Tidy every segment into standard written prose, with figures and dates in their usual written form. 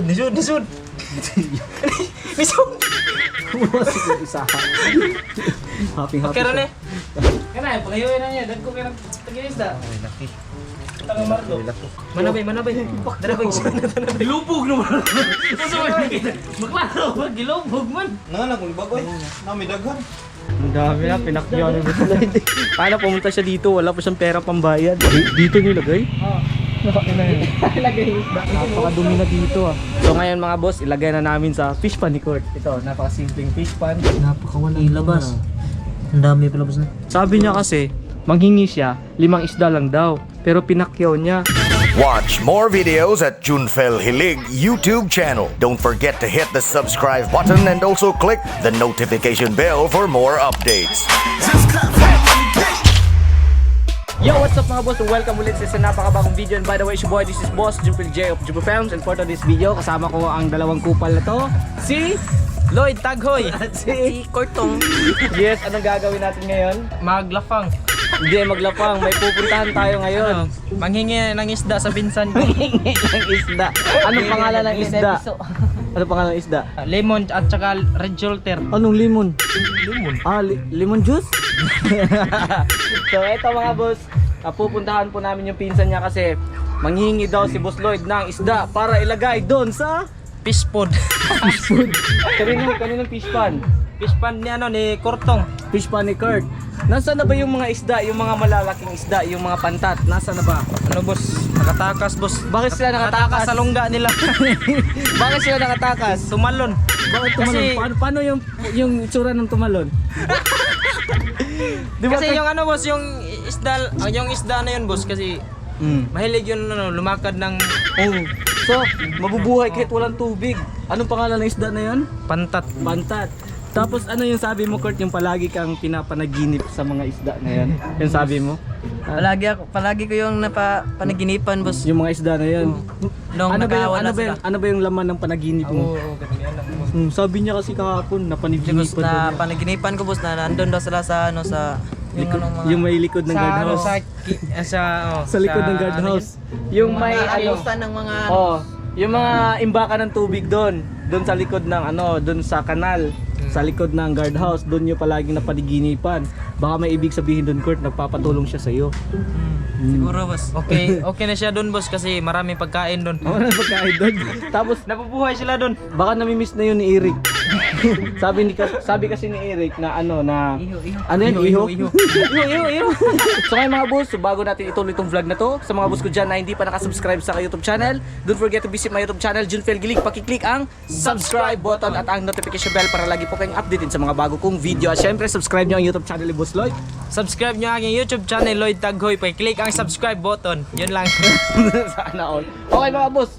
Nisud. Masih ko isa. Happy. Okay ron eh. Kana pagayuin na niya, dagko kay taginisda. Ay laki. Tangang marlo. Manabay. Dara ko isa na tanabay. Gilubog naman. Maklaro, gilubog man. Nana kung bagoy. Nami daghan. Ang dami na, pinakyaw ni Busloyd. Paano pumunta siya dito, wala pa siyang pera pambayad. Dito nilagay? Oo. Ilagay isda. Napakadumi na dito ah. So ngayon mga boss, ilagay na namin sa fish pan ni Kurt. Ito, napakasimpleng fish pan. Napakawalang ilabas. Ang dami pala boss na. Sabi niya kasi, manghingi siya, 5 isda lang daw. Pero pinakyaw niya. Watch more videos at Junfel Hilig YouTube channel. Don't forget to hit the subscribe button and also click the notification bell for more updates. Yo, what's up mga boss? Welcome ulit sa napakabagong video. And by the way, boy, this is Boss Junfel J of Jubo Films. And for today's video, kasama ko ang dalawang kupal na to. Si Lloyd Taghoy at si Kortong. Yes, anong gagawin natin ngayon? Maglafang. Hindi, maglapang. May pupuntahan tayo ngayon. Manghingi ng isda sa binsan ko. Manghingi ng isda. Anong pangalan ng isda? Anong pangalan ng isda? Lemon at saka red shoulder. Anong limon? Lemon juice? So eto mga boss, pupuntahan po namin yung pinsan niya kasi manghingi daw si Boss Lloyd ng isda para ilagay doon sa Fish pod. fish food. Kaninong fish pan? Fish pan ni ni Kortong. Fish pan ni Kurt. Nasaan na ba yung mga isda, yung mga malalaking isda, yung mga pantat? Nasaan na ba? Ano boss? Nakatakas boss. Bakit sila nakatakas? Sa lungga nila. Bakit sila nakatakas? Tumalon. Bakit tumalon? Kasi- Paano yung itsura ng tumalon? Di ba Kasi yung ano boss, yung isda na yun boss kasi mahilig yun lumakad ng So, mabubuhay kahit walang tubig. Anong pangalan ng isda na yun? pantat. Pantat. Tapos ano yung sabi mo, Kurt, yung palagi kang pinapanaginip sa mga isda na yan? Yung sabi mo? Palagi ko yung napanaginipan boss. Yung mga isda na yan. Nung nakawala Ano ba yung laman ng panaginip mo? ganyan lang boss. Sabi niya kasi kahapon, napanaginipan Boss, na panaginipan ko boss na nandun daw sila sa ano sa yung may likod ng guardhouse. Sa likod ng guardhouse. Yung may ayusan ng mga yung mga imbaka ng tubig doon sa likod ng doon sa kanal, sa likod ng guardhouse, doon niyo palaging napanaginipan. Baka may ibig sabihin doon, Kurt, nagpapatulong siya sa iyo. siguro boss. Okay na siya doon boss kasi maraming pagkain doon. Wala pagkain doon. Tapos Nabubuhay sila doon. baka nami-miss na yun ni Eric. sabi kasi ni Eric na iho. So ngayon mga boss, so bago natin ituloy itong vlog na to, sa mga boss ko dyan na hindi pa nakasubscribe sa YouTube channel, don't forget to visit my YouTube channel, Junfel Gilig. Pakiclick ang subscribe button at ang notification bell para lagi po kayong updated sa mga bago kong video. At syempre, subscribe nyo ang YouTube channel ni Boss Lloyd. Subscribe nyo ang aking YouTube channel Lloyd Taghoy. Click ang subscribe button. Yun lang. Sana all. Okay mga boss,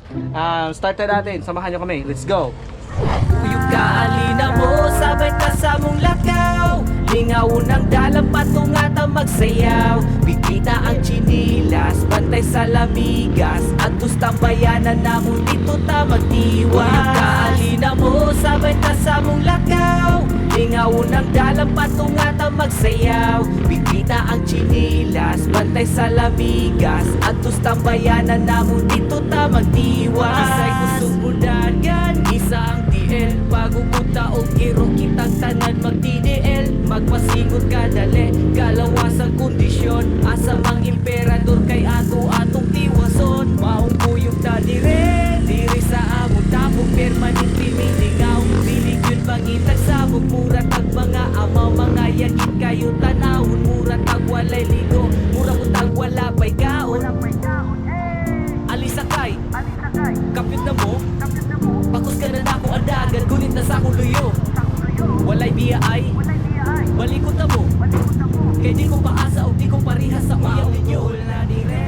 start na natin. Samahan nyo kami. Let's go. Kuyog kaalina mo, sabay ka sa mong lakaw. Lingaw ng dalang patungat ang magsayaw. Bigita ang chinilas, bantay sa lamigas. At gustang bayanan na mo dito ta magtiwas. Kuyog kaalina mo, sabay ka sa mong lakaw. Lingaw ng dalang patungat ang magsayaw. Bigita ang chinilas, bantay sa lamigas. At gustang bayanan na mo dito ta magtiwas. Isa'y gusto mo dagan, isa ang DL. Pagupunta o iro kitang tanan mag-DDL. Magpasingot ka dali, galawas ang kondisyon. Asa mang imperador kay atong tiwason. Maong kuyog ta dire, diri sa among tapong permanent pimilingaw. Bilig yun mangitag sabog, mura tag mga amaw. Mga yagit kayo tanawon, mura tag walay ligo. Mura mo tag wala pa'y kaon. Alisakay, kapit na mo. Pakos ka na ako adagan, gunit na sa akong luyo. Walay biya ay balikot na mo. Kaya di ko paasa o di ko parihas sa uyang ninyo. Na dire.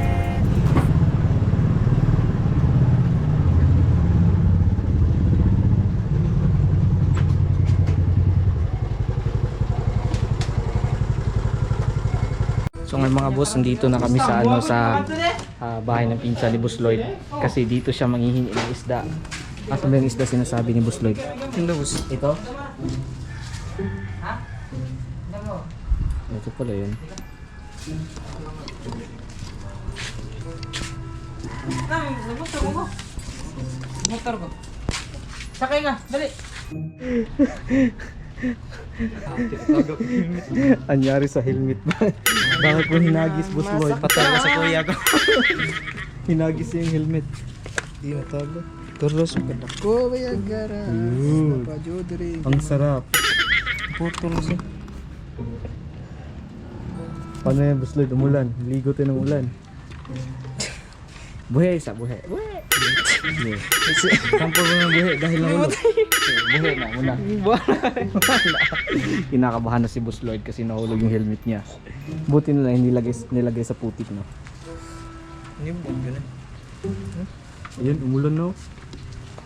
So ngayon mga boss, nandito na kami sa bahay ng pinsan ni Boss Lloyd. Kasi dito siya manghihingi ng isda. Asa ba yung isda sinasabi ni Boss Lloyd? Hindi boss. Ito? Ito pala yun. Motor ko. Sakay nga, dali. Anyari sa helmet ba? Bakit mo hinagis, Boss Lloyd? Patay ka sa kuya ko. Hinagis yung helmet. Di matalo. Terus ko bayagara. Pa jodre. Ang sarap. Putol siya. Paano yan, Boss Lloyd? Umulan. Ligo tayo ng ulan. Buhay isa, buhay. Buhay! Sampo mo ng buhay dahil nahulog. Buhay na, muna. Kinakabahan na si Boss Lloyd kasi nahulog yung helmet niya. Buti na lang nilagay sa putik, no? Ayun, umulan, no?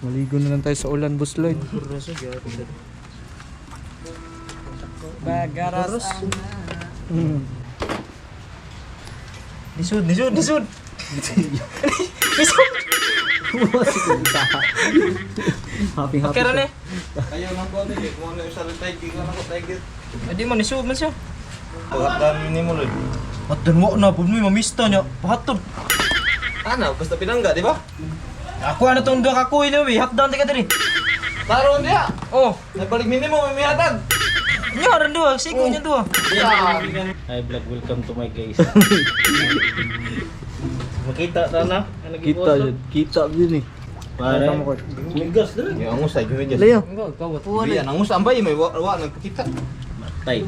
Maligo na lang tayo sa ulan, Boss Lloyd. Bagaras. Nisud. Happy Kaya rin eh. Ayaw na ko ate, kung ano yung salita, di ka na ko tiger. Hindi mo, nisud man siya. Pagkatan ni mo Lloyd. At dan mo na, pud mo yung mamista niya. Pahatod. Ano, basta pinangga, di ba? Ako ano tong dua kakuy na, we. Hatdan tika diri. Taron dia. Oh, Nagbalik minimo, may hatag. niya rin dua. Sigo niya dua. Hi vlog, welcome to my guys. Makita ta na. Kita yun eh. Pare. Migas diri. Yung angus ay gumidya. Leo. Iya, angus ambay may wa nagkita. Tay.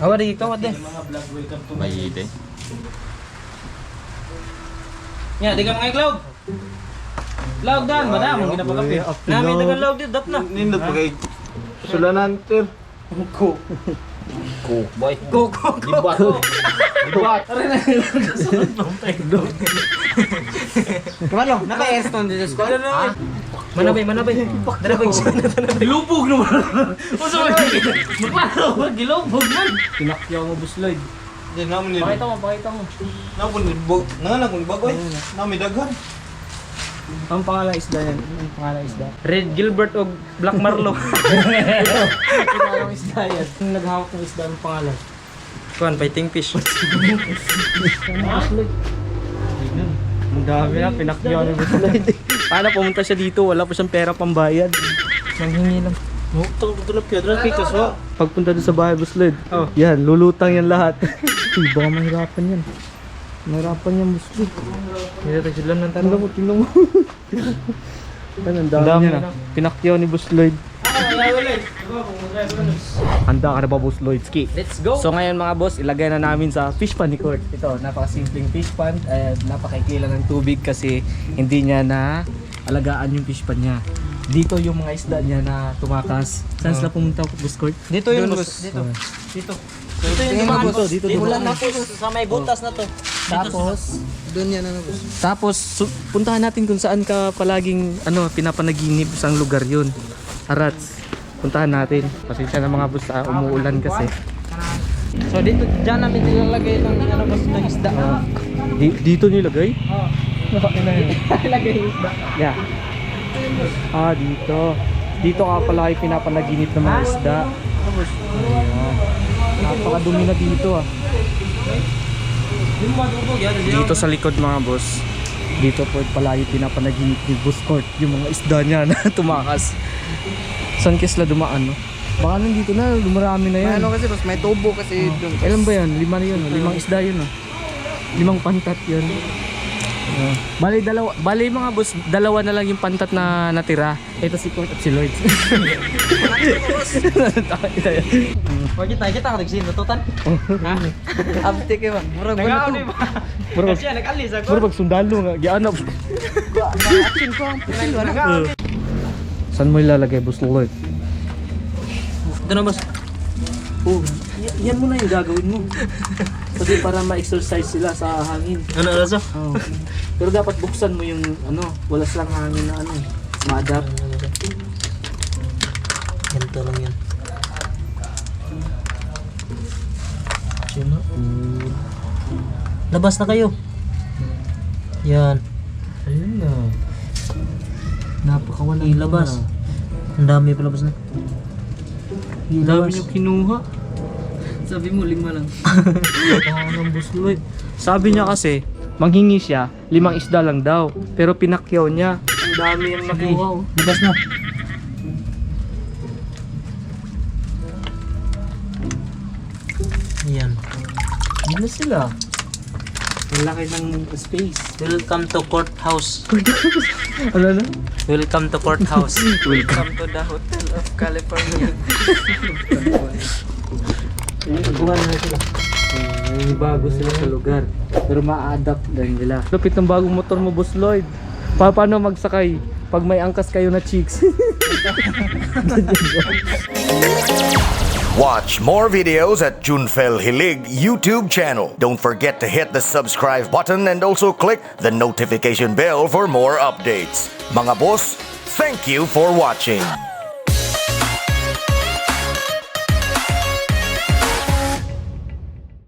Awa di ikaw ate. May ide. Nya, di ka mga iklog. Laog dan, madam, ang ginapakapi. Namin dengan laog dito, dap na. Nindot pagay sulanan ter. Ko. Boy. Ko. Dibat. Dibat. Kamano? Naka-eston dito sa school. Manabay. Dara ko isa na tanabay. Lubog naman. Usa man. Maklaro, gilubog man. Pinakyaw mo, Boss Lloyd. Di naman ni. Pakita mo. Na pun nanganak kung bagoy. Na may daghan. Ang pangalan isda yan. Ang pangalan isda. Red Gilbert o Black Marlow. Ang isda yan. Yung naghawak ng isda, ang pangalan. Kuan, fighting fish. Boss Lloyd. Ang dami na, pinakyaw ni Boss Lloyd. Paano pumunta siya dito? Wala pa siyang pera pambayad. Nanghingi lang. Tulap kaya dra kikas wa. Pagpunta doon sa bahay, Boss Lloyd. Oh. Yan, lulutang yan lahat. Uy, baka mahirapan yan. Mahirapan yan, Boss Lloyd. Hindi tayo sila ng Tingnan mo, tingnan mo. Yan, ang dami niya na. Pinakyaw ni Boss Lloyd. Handa ka na ba, Boss Lloyd? Ski. Let's go! So ngayon mga boss, ilagay na namin sa fish pan ni Kurt. Ito, napakasimpleng fish pan. Napakaikli lang ng tubig kasi hindi niya na alagaan yung fish pan niya. Dito yung mga isda niya na tumakas. Saan sila pumunta, Boss Kurt? Dito yung boss. Dito. Dito yung Tingnan mo, boss. dito. Ulan na po sa may butas na to. Tapos, Doon yan na boss. Tapos, puntahan natin kung saan ka palaging pinapanaginip sa lugar yun. Arats, puntahan natin. Pasensya na mga boss, umuulan kasi. So dito, dyan namin nilalagay ng boss ng isda. Dito nilagay? Oo. Ilagay yung isda. Yeah. Dito. Dito ka pala kayo pinapanaginip ng mga isda. Ayan. Napakadumi na dito Dito sa likod mga boss. Dito po pala yung pinapanaginip ni Boss Kurt. Yung mga isda niya na tumakas. Saan kaya sila dumaan, no? Baka nandito na, dumarami na yan. Ano kasi boss, may tubo kasi doon. Ilan ba yan? 5 na yun, 5 isda yun. 5 pantat yun. Bali mga boss, 2 na lang yung pantat na natira. Ito si Kurt at si Lloyd. Pwede tayo kita ka nagsin natutan. Ha? Abte kayo ba? Murag Nagaw wala ni to. ba? Murag- Kasi nag-alis ako. Puro pag sundalo nga, gianap. Action ko ang pinag Saan mo ilalagay, Boss Lloyd? Ito na boss. Yan mo na yung gagawin mo. Kasi para ma-exercise sila sa hangin. Ano alaso? Oh. Pero dapat buksan mo yung wala silang hangin na ma-adapt. Ganito lang yan. Labas na kayo. Yan. Ayun na. Napakawalang Ilabas. Ang dami pa labas na. Ang dami nyo kinuha. Sabi mo 5 lang. Ng Boss Lloyd. Sabi niya kasi manghingi siya, 5 isda lang daw. Pero pinakyaw niya. Ang dami yung nakuha. Labas na. Yan. Ano sila? Ang laki ng space. Welcome to courthouse. Ano na? Welcome to courthouse. Welcome to the Hotel of California. Nakuha na sila. May bago sila sa lugar. Pero ma-adapt lang nila. Lupit ng bagong motor mo, Boss Lloyd. Paano magsakay pag may angkas kayo na chicks? Watch more videos at Junfel Hilig YouTube channel. Don't forget to hit the subscribe button and also click the notification bell for more updates. Mga boss, thank you for watching.